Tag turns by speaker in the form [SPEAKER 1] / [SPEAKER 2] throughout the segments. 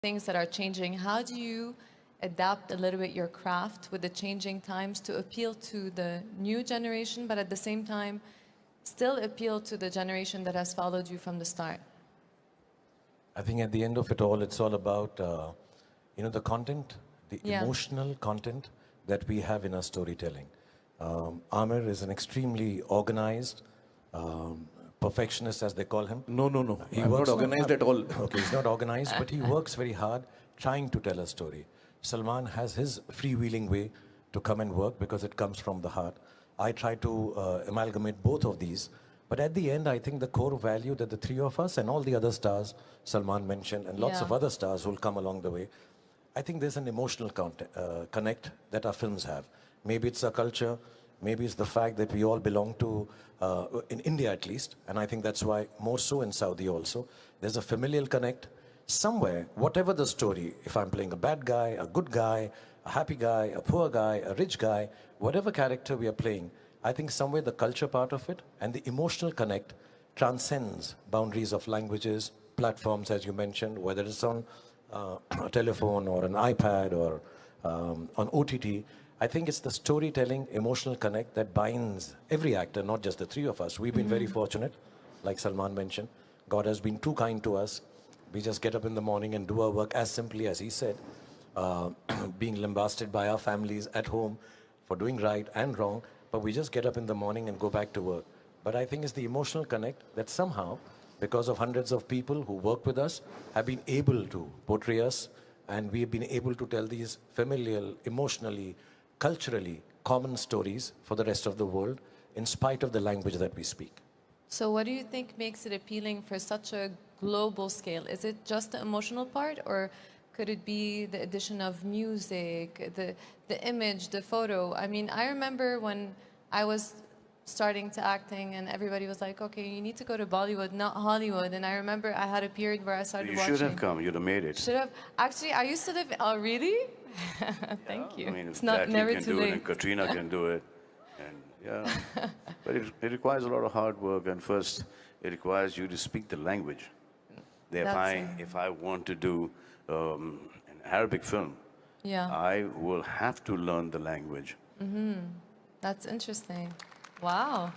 [SPEAKER 1] things that are changing, how do you adapt a little bit your craft with the changing times to appeal to the new generation, but at the same time, still appeal to the generation that has followed you from the start?
[SPEAKER 2] I think at the end of it all, it's all about, the content, the emotional content that we have in our storytelling. Aamir is an extremely organized, perfectionist, as they call him.
[SPEAKER 3] No. I'm not organized at all.
[SPEAKER 2] Okay, he's not organized, but he works very hard trying to tell a story. Salman has his freewheeling way to come and work because it comes from the heart. I try to amalgamate both of these. But at the end, I think the core value that the three of us and all the other stars Salman mentioned and lots of other stars who will come along the way, I think there's an emotional connect that our films have. Maybe it's our culture, maybe it's the fact that we all belong to, in India at least, and I think that's why more so in Saudi also, there's a familial connect. Somewhere, whatever the story, if I'm playing a bad guy, a good guy, a happy guy, a poor guy, a rich guy, whatever character we are playing, I think somewhere the culture part of it and the emotional connect transcends boundaries of languages, platforms, as you mentioned, whether it's on a telephone or an iPad or on OTT. I think it's the storytelling, emotional connect that binds every actor, not just the three of us. We've been very fortunate, like Salman mentioned. God has been too kind to us. We just get up in the morning and do our work as simply as he said, being lambasted by our families at home for doing right and wrong, but we just get up in the morning and go back to work. But I think it's the emotional connect that somehow, because of hundreds of people who work with us, have been able to portray us, and we've been able to tell these familial, emotionally, culturally common stories for the rest of the world, in spite of the language that we speak.
[SPEAKER 1] So what do you think makes it appealing for such a global scale? Is it just the emotional part, or could it be the addition of music, the image, the photo? I mean, I remember when I was starting to acting and everybody was like, okay, you need to go to Bollywood, not Hollywood. And I remember I had a period where I started watching.
[SPEAKER 3] You should have come. You'd have made it.
[SPEAKER 1] Should have. Actually, I used to live. Oh, really? Thank you.
[SPEAKER 3] I mean,
[SPEAKER 1] it's not never too late.
[SPEAKER 3] And Katrina can do it. And but it requires a lot of hard work. And first, it requires you to speak the language. If I want to do an Arabic film, I will have to learn the language.
[SPEAKER 1] That's interesting. Wow.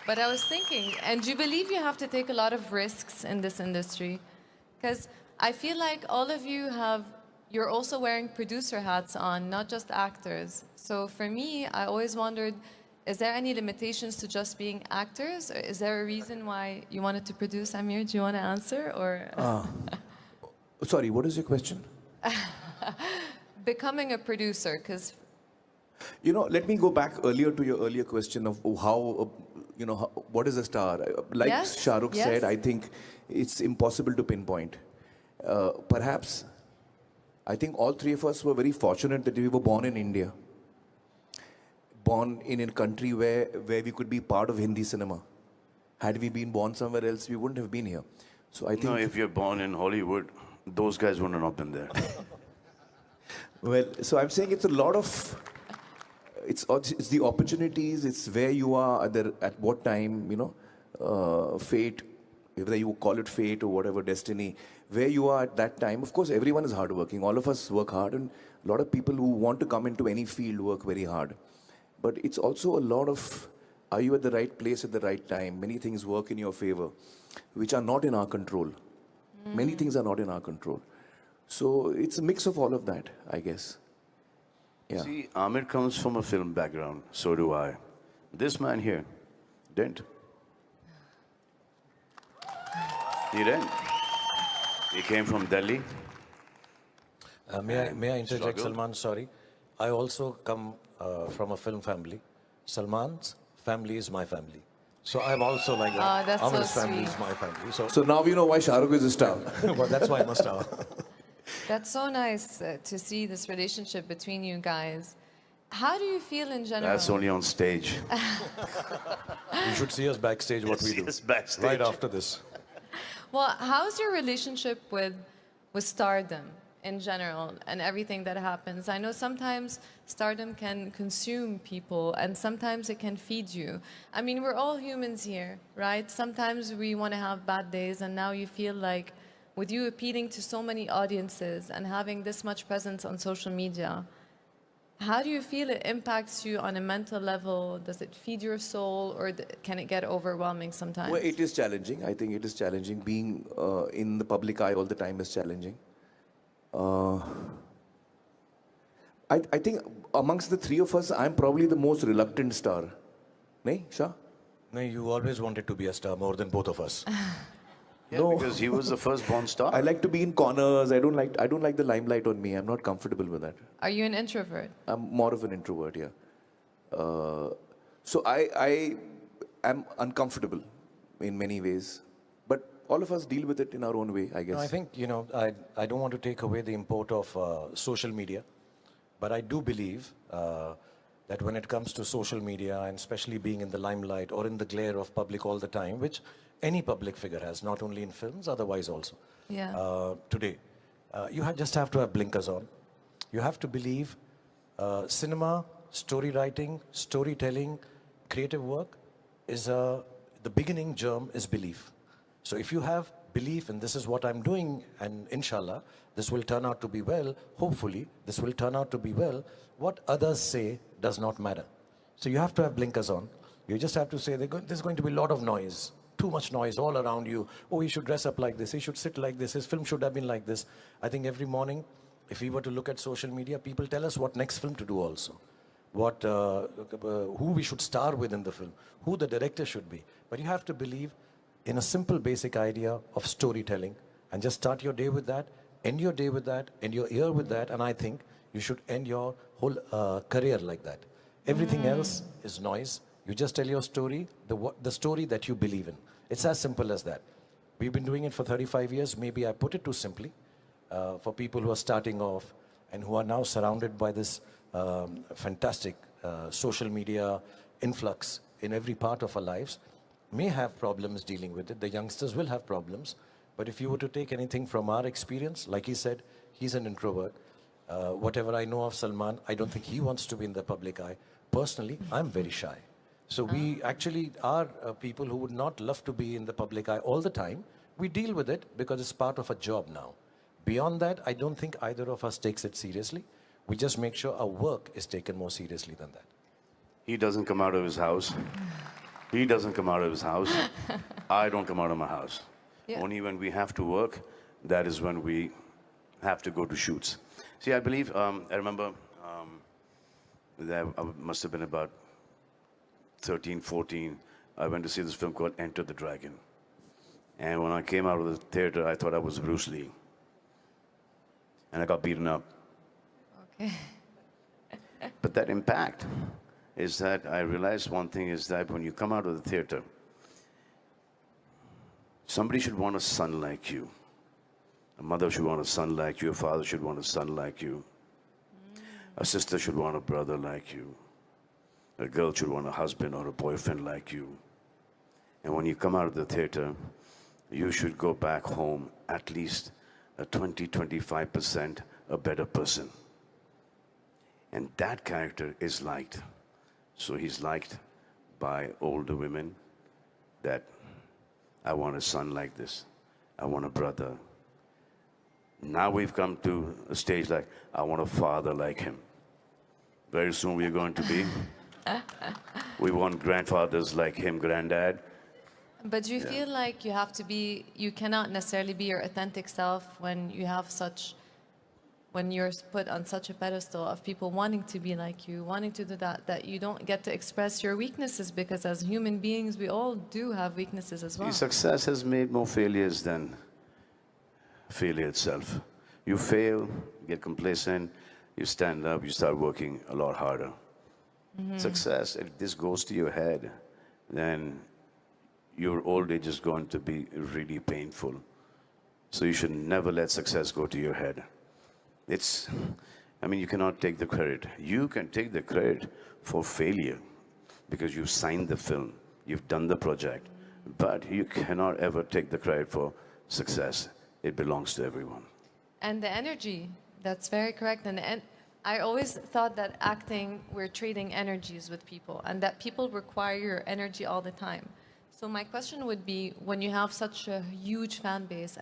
[SPEAKER 1] But I was thinking, and do you believe you have to take a lot of risks in this industry? Because I feel like all of you you're also wearing producer hats on, not just actors. So for me, I always wondered, is there any limitations to just being actors? Or is there a reason why you wanted to produce? Aamir, do you want to answer? Or
[SPEAKER 4] sorry, what is your question?
[SPEAKER 1] Becoming a producer, because...
[SPEAKER 4] let me go back earlier to your earlier question of how, what is a star? Like Shahrukh said, I think it's impossible to pinpoint. Perhaps, I think all three of us were very fortunate that we were born in India. Born in a country where we could be part of Hindi cinema. Had we been born somewhere else, we wouldn't have been here. So I think...
[SPEAKER 3] No, if you're born in Hollywood, those guys wouldn't have been there.
[SPEAKER 4] Well, so I'm saying it's a lot of... It's the opportunities, it's where you are at what time, fate, whether you call it fate or whatever, destiny, where you are at that time. Of course, everyone is hardworking. All of us work hard, and a lot of people who want to come into any field work very hard. But it's also a lot of, are you at the right place at the right time? Many things work in your favor, which are not in our control. Many things are not in our control. So it's a mix of all of that, I guess. Yeah.
[SPEAKER 3] See, Aamir comes from a film background, so do I. This man here didn't. He didn't. He came from Delhi.
[SPEAKER 2] May I interject, Salman? Sorry. I also come from a film family. Salman's family is my family. So I'm also like that.
[SPEAKER 1] That's
[SPEAKER 2] Aamir's
[SPEAKER 1] so
[SPEAKER 2] family
[SPEAKER 1] sweet.
[SPEAKER 2] is my family.
[SPEAKER 4] So now we know why Shahrukh is a star.
[SPEAKER 2] Well, that's why I'm a star.
[SPEAKER 1] That's so nice to see this relationship between you guys. How do you feel in general?
[SPEAKER 3] That's only on stage.
[SPEAKER 2] You should see us backstage, what we do.
[SPEAKER 3] Backstage.
[SPEAKER 2] Right after this.
[SPEAKER 1] Well, how's your relationship with stardom in general and everything that happens? I know sometimes stardom can consume people and sometimes it can feed you. I mean, we're all humans here, right? Sometimes we want to have bad days and now you feel like with you appealing to so many audiences and having this much presence on social media, how do you feel it impacts you on a mental level? Does it feed your soul, or can it get overwhelming sometimes?
[SPEAKER 4] Well, it is challenging. I think it is challenging. Being in the public eye all the time is challenging. I think amongst the three of us, I'm probably the most reluctant star. Nahi, Shah?
[SPEAKER 2] No, you always wanted to be a star more than both of us.
[SPEAKER 3] Yeah,
[SPEAKER 4] No.
[SPEAKER 3] because he was the first-born star.
[SPEAKER 4] I like to be in corners. I don't like the limelight on me. I'm not comfortable with that.
[SPEAKER 1] Are you an introvert?
[SPEAKER 4] I'm more of an introvert, yeah. So I am uncomfortable in many ways. But all of us deal with it in our own way, I guess.
[SPEAKER 2] No, I think, I don't want to take away the import of social media, but I do believe that when it comes to social media, and especially being in the limelight or in the glare of public all the time, which any public figure has, not only in films, otherwise also.
[SPEAKER 1] Yeah.
[SPEAKER 2] Today, you just have to have blinkers on. You have to believe cinema, story writing, storytelling, creative work is the beginning germ is belief. So if you have belief and this is what I'm doing, and inshallah, this will turn out to be well, hopefully, this will turn out to be well, what others say does not matter. So you have to have blinkers on. You just have to say, there's going to be a lot of noise, too much noise all around you. Oh, he should dress up like this, he should sit like this, his film should have been like this. I think every morning, if we were to look at social media, people tell us what next film to do also. Who we should star with in the film, who the director should be. But you have to believe in a simple basic idea of storytelling and just start your day with that, end your day with that, end your year with that, and I think you should end your whole career like that. Everything else is noise. You just tell your story, the story that you believe in. It's as simple as that. We've been doing it for 35 years. Maybe I put it too simply. For people who are starting off and who are now surrounded by this fantastic social media influx in every part of our lives, may have problems dealing with it. The youngsters will have problems. But if you were to take anything from our experience, like he said, he's an introvert. Whatever I know of Salman, I don't think he wants to be in the public eye. Personally, I'm very shy. So we actually are people who would not love to be in the public eye all the time. We deal with it because it's part of a job now. Beyond that, I don't think either of us takes it seriously. We just make sure our work is taken more seriously than that.
[SPEAKER 3] He doesn't come out of his house. He doesn't come out of his house. I don't come out of my house.
[SPEAKER 1] Yeah.
[SPEAKER 3] Only when we have to work, that is when we have to go to shoots. See, I believe, I remember that I must have been about 13, 14. I went to see this film called Enter the Dragon. And when I came out of the theater, I thought I was Bruce Lee. And I got beaten up.
[SPEAKER 1] Okay.
[SPEAKER 3] But that impact is that I realized one thing is that when you come out of the theater, somebody should want a son like you. A mother should want a son like you. A father should want a son like you. A sister should want a brother like you. A girl should want a husband or a boyfriend like you. And when you come out of the theater, you should go back home at least a 20-25% a better person. And that character is liked. So he's liked by older women that I want a son like this. I want a brother. Now we've come to a stage like, I want a father like him. Very soon we're going to be. We want grandfathers like him, granddad.
[SPEAKER 1] But do you feel like you have to be, you cannot necessarily be your authentic self when you have such, when you're put on such a pedestal of people wanting to be like you, wanting to do that, that you don't get to express your weaknesses, because as human beings, we all do have weaknesses as well.
[SPEAKER 3] See, success has made more failures than failure itself. You fail, get complacent, you stand up, you start working a lot harder. Success, if this goes to your head, then your old age is going to be really painful. So you should never let success go to your head. You cannot take the credit. You can take the credit for failure because you've signed the film, you've done the project, but you cannot ever take the credit for success. It belongs to everyone.
[SPEAKER 1] And the energy, that's very correct. And I always thought that acting, we're trading energies with people, and that people require your energy all the time. So my question would be, when you have such a huge fan base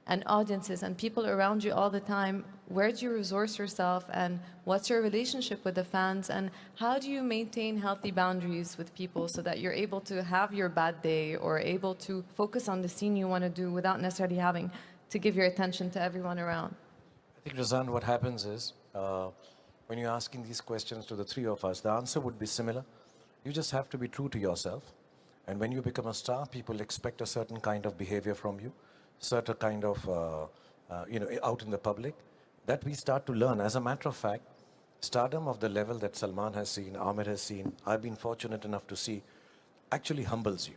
[SPEAKER 1] and audiences and people around you all the time, where do you resource yourself, and what's your relationship with the fans, and how do you maintain healthy boundaries with people so that you're able to have your bad day or able to focus on the scene you want to do without necessarily having to give your attention to everyone around?
[SPEAKER 2] I think, Razan, what happens is, when you're asking these questions to the three of us, the answer would be similar. You just have to be true to yourself. And when you become a star, people expect a certain kind of behavior from you, certain kind of, out in the public, that we start to learn. As a matter of fact, stardom of the level that Salman has seen, Aamir has seen, I've been fortunate enough to see, actually humbles you.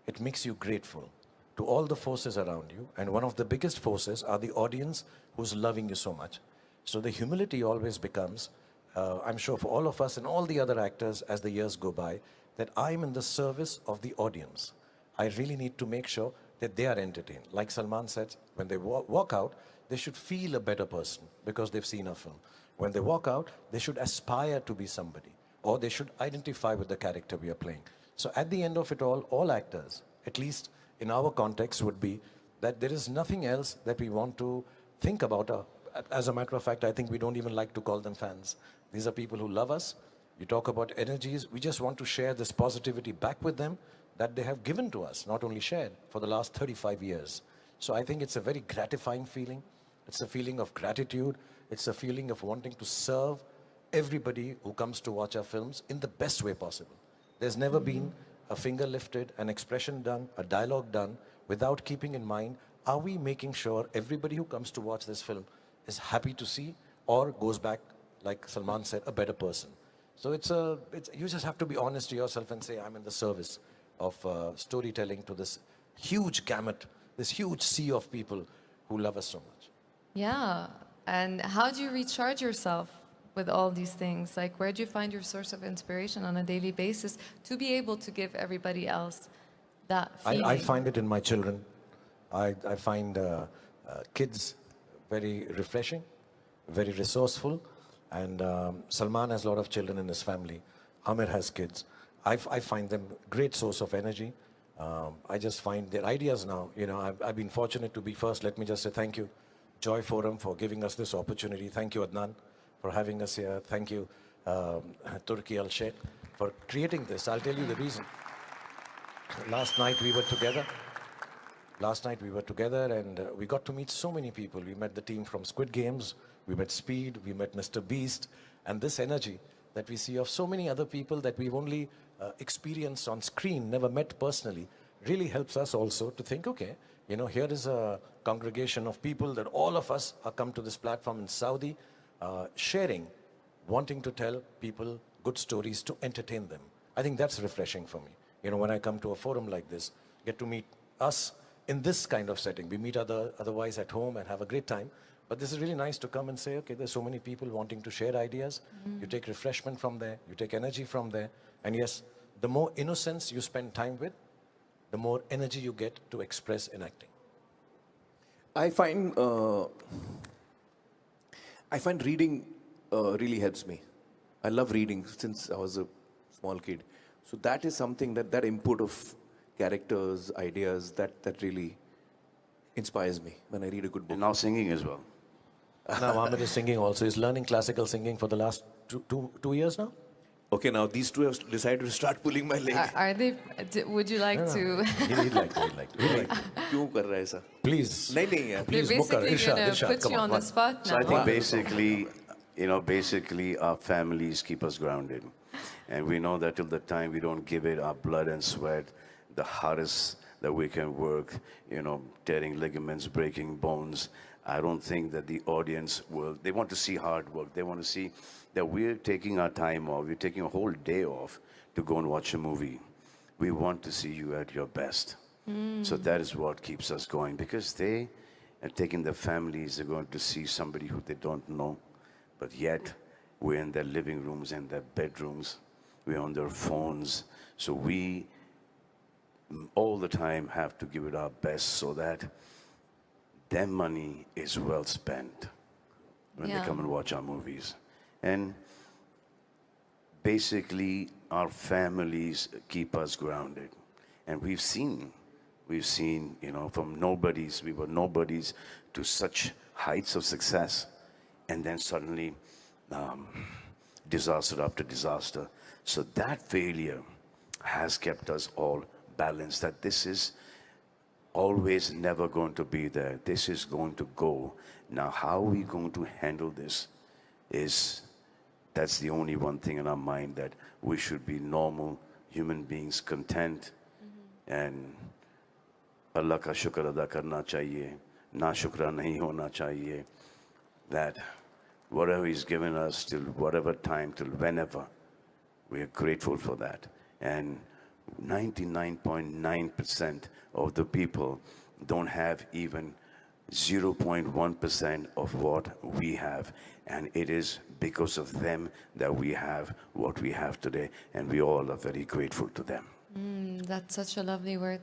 [SPEAKER 2] It makes you grateful to all the forces around you. And one of the biggest forces are the audience who's loving you so much. So the humility always becomes, I'm sure for all of us and all the other actors as the years go by, that I'm in the service of the audience. I really need to make sure that they are entertained. Like Salman said, when they walk out, they should feel a better person because they've seen a film. When they walk out, they should aspire to be somebody, or they should identify with the character we are playing. So at the end of it all actors, at least in our context, would be that there is nothing else that we want to think about. As a matter of fact, I think we don't even like to call them fans. These are people who love us. You talk about energies. We just want to share this positivity back with them that they have given to us, not only shared, for the last 35 years. So I think it's a very gratifying feeling. It's a feeling of gratitude. It's a feeling of wanting to serve everybody who comes to watch our films in the best way possible. There's never been a finger lifted, an expression done, a dialogue done, without keeping in mind, are we making sure everybody who comes to watch this film is happy to see or goes back, like Salman said, a better person. So you just have to be honest to yourself and say, I'm in the service of storytelling to this huge gamut, this huge sea of people who love us so much.
[SPEAKER 1] Yeah, and how do you recharge yourself with all these things? Like, where do you find your source of inspiration on a daily basis to be able to give everybody else that feeling?
[SPEAKER 2] I find it in my children. I find kids very refreshing, very resourceful, and Salman has a lot of children in his family. Aamir has kids. I find them great source of energy. I just find their ideas now. I've been fortunate to be first. Let me just say thank you, Joy Forum, for giving us this opportunity. Thank you, Adnan, for having us here. Thank you, Turki Al-Sheikh, for creating this. I'll tell you the reason. Last night we were together and we got to meet so many people. We met the team from Squid Games, we met Speed, we met Mr. Beast, and this energy that we see of so many other people that we've only experienced on screen, never met personally, really helps us also to think, okay, here is a congregation of people that all of us are come to this platform in Saudi, sharing, wanting to tell people good stories to entertain them. I think that's refreshing for me. When I come to a forum like this, get to meet us in this kind of setting. We meet otherwise at home and have a great time. But this is really nice to come and say, okay, there's so many people wanting to share ideas. You take refreshment from there. You take energy from there. And yes, the more innocence you spend time with, the more energy you get to express in acting.
[SPEAKER 4] I find reading really helps me. I love reading since I was a small kid. So that is something that input of characters, ideas, that really inspires me when I read a good book.
[SPEAKER 3] And now singing as well.
[SPEAKER 2] Now Ahmed is singing also. He's learning classical singing for the last two years now.
[SPEAKER 4] Okay, now these two have decided to start pulling my leg.
[SPEAKER 1] Are they? Would you like to?
[SPEAKER 2] He'd like to.
[SPEAKER 4] क्यों कर रहा है ऐसा?
[SPEAKER 2] Please.
[SPEAKER 4] नहीं यार.
[SPEAKER 2] Please,
[SPEAKER 1] They're basically
[SPEAKER 2] Irshad,
[SPEAKER 1] going to
[SPEAKER 2] Irshad,
[SPEAKER 1] put
[SPEAKER 2] come
[SPEAKER 1] you on the spot now.
[SPEAKER 3] So I think basically our families keep us grounded. And we know that till the time we don't give it our blood and sweat, the hardest that we can work, tearing ligaments, breaking bones, I don't think that the audience they want to see hard work. They want to see that we're taking our time off. We're taking a whole day off to go and watch a movie. We want to see you at your best. So that is what keeps us going, because they are taking their families, they're going to see somebody who they don't know, but yet we're in their living rooms, in their bedrooms, we're on their phones. So we all the time have to give it our best so that their money is well spent when they come and watch our movies. And basically our families keep us grounded. And we've seen We've seen, you know, from nobodies, we were nobodies to such heights of success. And then suddenly, disaster after disaster. So that failure has kept us all balanced, that this is always never going to be there. This is going to go. Now, how are we going to handle this that's the only one thing in our mind, that we should be normal human beings, content, and Allah ka shukr ada karna chahiye, na shukra nahi hona chahiye, that whatever He's given us till whatever time, till whenever, we are grateful for that. And 99.9% of the people don't have even 0.1% of what we have. And it is because of them that we have what we have today. And we all are very grateful to them.
[SPEAKER 1] That's such a lovely word.